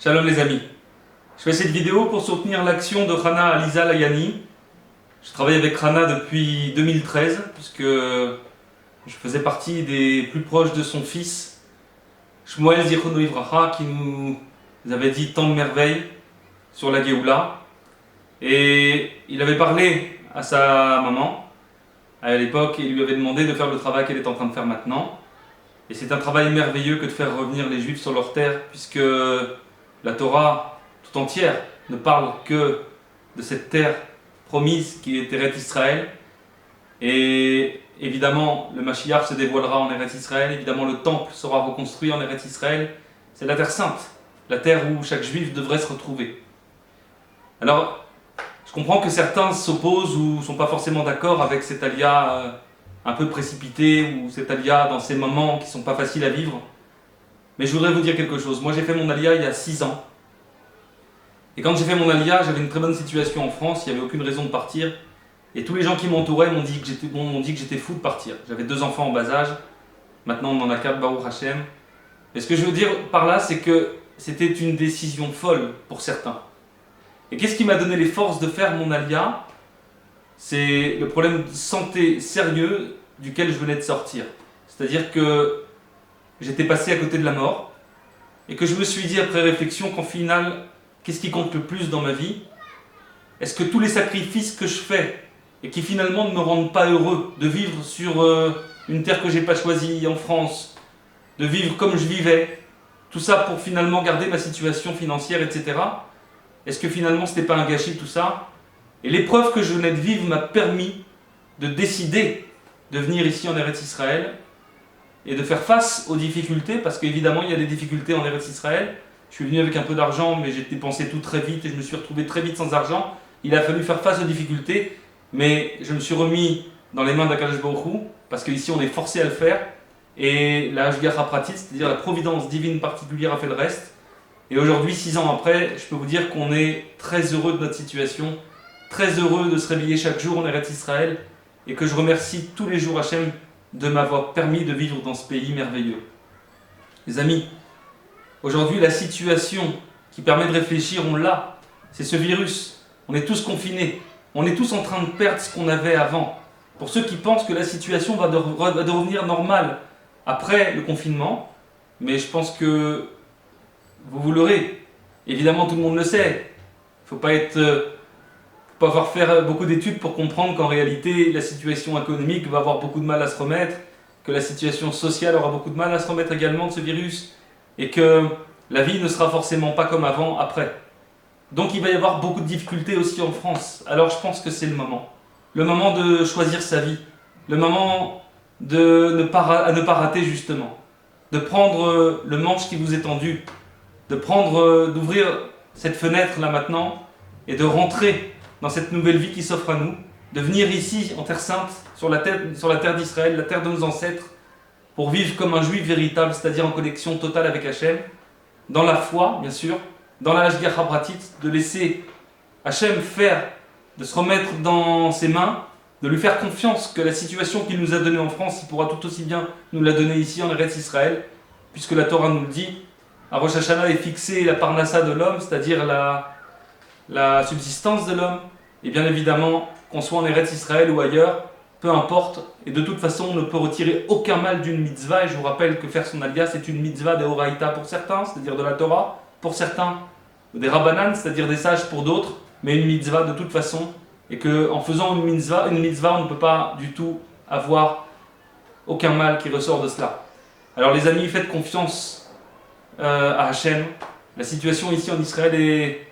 Shalom les amis. Je fais cette vidéo pour soutenir l'action de Hana Aliza Layani. Je travaille avec Hana depuis 2013 puisque je faisais partie des plus proches de son fils Shmuel Zichrono Livracha qui nous avait dit tant de merveilles sur la Géoula. Et il avait parlé à sa maman à l'époque et lui avait demandé de faire le travail qu'elle est en train de faire maintenant. Et c'est un travail merveilleux que de faire revenir les Juifs sur leur terre, puisque la Torah tout entière ne parle que de cette terre promise qui est Eretz Israël. Et évidemment, le Mashiach se dévoilera en Eretz Israël, évidemment le temple sera reconstruit en Eretz Israël. C'est la terre sainte, la terre où chaque Juif devrait se retrouver. Alors, je comprends que certains s'opposent ou ne sont pas forcément d'accord avec cette alia un peu précipitée ou cette alia dans ces moments qui ne sont pas faciles à vivre. Mais je voudrais vous dire quelque chose. Moi j'ai fait mon alia il y a 6 ans. Et quand j'ai fait mon alia, j'avais une très bonne situation en France, il n'y avait aucune raison de partir. Et tous les gens qui m'entouraient m'ont dit que j'étais fou de partir. J'avais 2 enfants en bas âge, maintenant on en a 4, Baruch Hashem. Et ce que je veux dire par là, c'est que c'était une décision folle pour certains. Et qu'est-ce qui m'a donné les forces de faire mon alia? C'est le problème de santé sérieux duquel je venais de sortir. C'est-à-dire que j'étais passé à côté de la mort et que je me suis dit après réflexion qu'en final, qu'est-ce qui compte le plus dans ma vie? Est-ce que tous les sacrifices que je fais et qui finalement ne me rendent pas heureux, de vivre sur une terre que j'ai pas choisie en France, de vivre comme je vivais, tout ça pour finalement garder ma situation financière, etc. Est-ce que finalement ce n'était pas un gâchis tout ça? Et l'épreuve que je venais de vivre m'a permis de décider de venir ici en Eretz Israël et de faire face aux difficultés, parce qu'évidemment il y a des difficultés en Eretz Israël. Je suis venu avec un peu d'argent, mais j'ai dépensé tout très vite et je me suis retrouvé très vite sans argent. Il a fallu faire face aux difficultés, mais je me suis remis dans les mains d'Akadosh Baruch Hu, parce qu'ici on est forcé à le faire, et la Hashgacha Pratit, c'est-à-dire la providence divine particulière, a fait le reste. Et aujourd'hui, 6 ans après, je peux vous dire qu'on est très heureux de notre situation, très heureux de se réveiller chaque jour en Eretz Israël, et que je remercie tous les jours Hachem de m'avoir permis de vivre dans ce pays merveilleux. Les amis, aujourd'hui la situation qui permet de réfléchir, on l'a, c'est ce virus. On est tous confinés, on est tous en train de perdre ce qu'on avait avant. Pour ceux qui pensent que la situation va devenir normale après le confinement, mais je pense que vous l'aurez. Évidemment, tout le monde le sait. Il ne faut pas avoir fait beaucoup d'études pour comprendre qu'en réalité, la situation économique va avoir beaucoup de mal à se remettre, que la situation sociale aura beaucoup de mal à se remettre également de ce virus, et que la vie ne sera forcément pas comme avant après. Donc il va y avoir beaucoup de difficultés aussi en France. Alors je pense que c'est le moment. Le moment de choisir sa vie. Le moment de ne pas rater justement. De prendre le manche qui vous est tendu. D'ouvrir cette fenêtre là maintenant et de rentrer dans cette nouvelle vie qui s'offre à nous, de venir ici en Terre Sainte, sur la terre d'Israël, la terre de nos ancêtres, pour vivre comme un juif véritable, c'est-à-dire en connexion totale avec Hachem, dans la foi bien sûr, dans la Hashgacha Pratit, de laisser Hachem faire, de se remettre dans ses mains, de lui faire confiance que la situation qu'il nous a donnée en France, il pourra tout aussi bien nous la donner ici en Eretz Israël, puisque la Torah nous le dit. À Rosh Hashanah est fixée la parnassa de l'homme, c'est-à-dire la subsistance de l'homme. Et bien évidemment, qu'on soit en Eretz Israël ou ailleurs, peu importe. Et de toute façon, on ne peut retirer aucun mal d'une mitzvah. Et je vous rappelle que faire son alia, c'est une mitzvah de Horaïta pour certains, c'est-à-dire de la Torah, pour certains, des Rabbanan, c'est-à-dire des sages pour d'autres, mais une mitzvah de toute façon. Et qu'en faisant une mitzvah, on ne peut pas du tout avoir aucun mal qui ressort de cela. Alors les amis, faites confiance à Hachem. La situation ici en Israël est...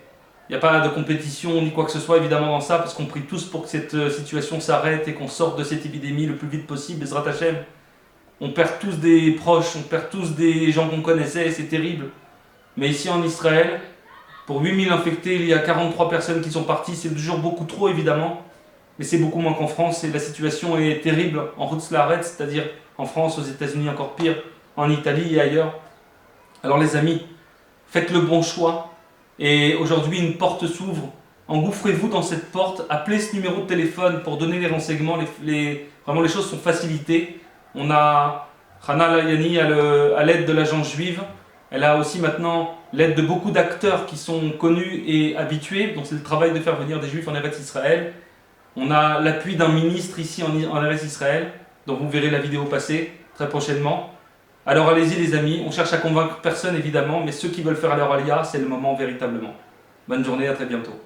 Il n'y a pas de compétition ni quoi que ce soit évidemment dans ça, parce qu'on prie tous pour que cette situation s'arrête et qu'on sorte de cette épidémie le plus vite possible, Bezrat Hachem. On perd tous des proches, on perd tous des gens qu'on connaissait, c'est terrible. Mais ici en Israël, pour 8000 infectés, il y a 43 personnes qui sont parties, c'est toujours beaucoup trop évidemment, mais c'est beaucoup moins qu'en France, et la situation est terrible en Route-Slaret, c'est-à-dire en France, aux États-Unis encore pire, en Italie et ailleurs. Alors les amis, faites le bon choix. Et aujourd'hui, une porte s'ouvre. Engouffrez-vous dans cette porte. Appelez ce numéro de téléphone pour donner les renseignements. Vraiment, les choses sont facilitées. On a Hana Layani à l'aide de l'agence juive. Elle a aussi maintenant l'aide de beaucoup d'acteurs qui sont connus et habitués. Donc c'est le travail de faire venir des Juifs en Eretz Israël. On a l'appui d'un ministre ici en Eretz Israël. Donc vous verrez la vidéo passer très prochainement. Alors allez-y les amis, on cherche à convaincre personne évidemment, mais ceux qui veulent faire leur aliyah, c'est le moment véritablement. Bonne journée, à très bientôt.